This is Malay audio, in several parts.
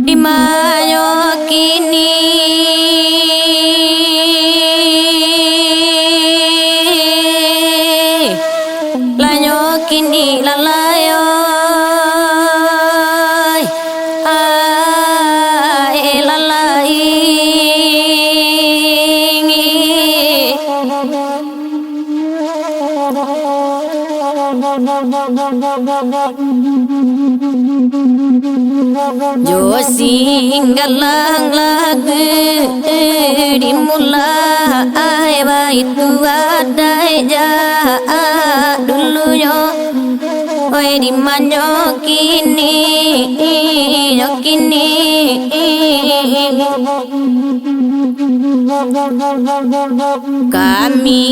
Di mayo kini lanyo kini lalayo ai lalai Jo singgalang lagu di mulai itu ada ja dulunya oi di manyo kini kami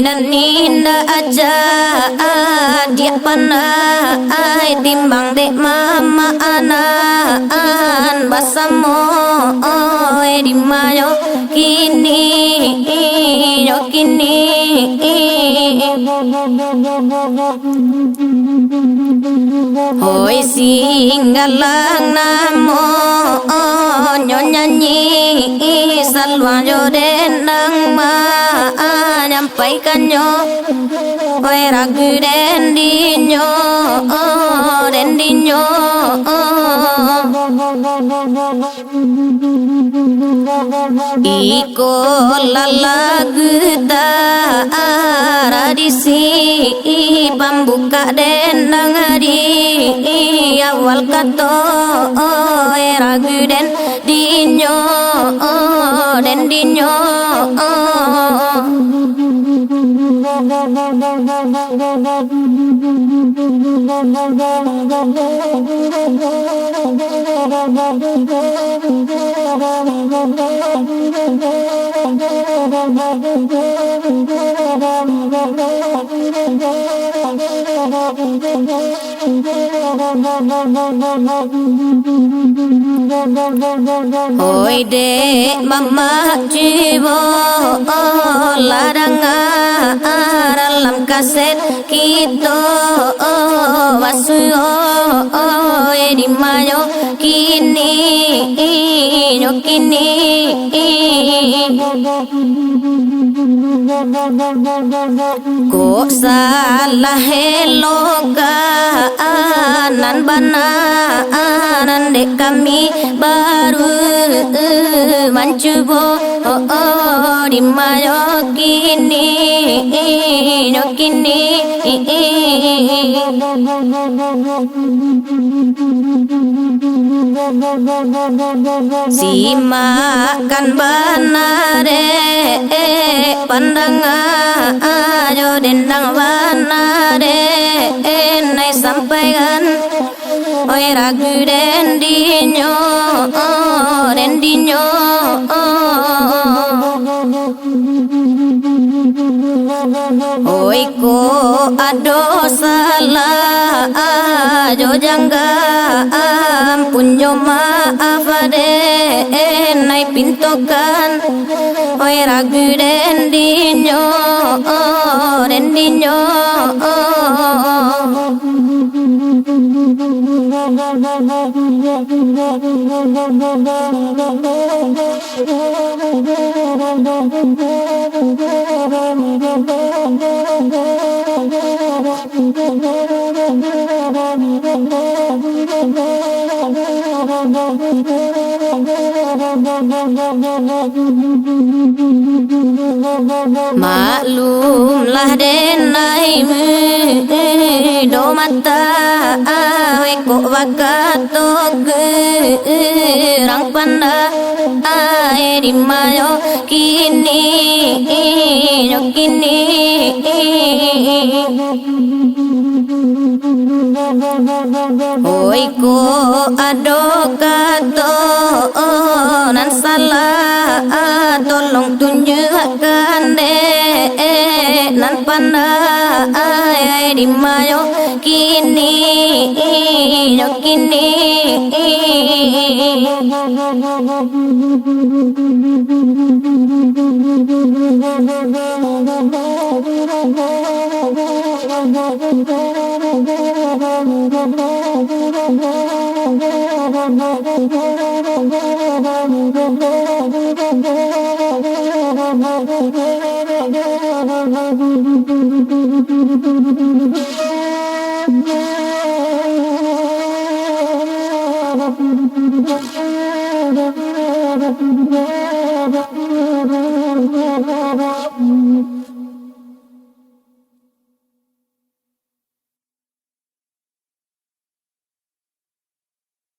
naninda aja dia panai timbang dek mama anan basamo oi di mayo kini Hoi singgalang namo nyanyi salwa joden nang ma nyampaikannya Hoi ragu dendinyo Iko lalagu tradisi pambuka dendang di awal kato ragu dendinyo Hoi dek mama jiwo ladang dalam kaset kita wasuo di mayo kini Kok salah heloga nan bananan dek kami baru mencoba di mayo kini si makan banare pandangan ayo dendang banare nai sampaikan oi ragu dendinyo Oi ko ado salah ajo jangga ampunyo maaf ade nai pintokan oi ragu dendinyo Maklumlah denai do mata kok bakatok rang pandai di mayo kini kini oi ko ado kato nan salah tolong tunjukkan deh nan pandai di mayo kini kini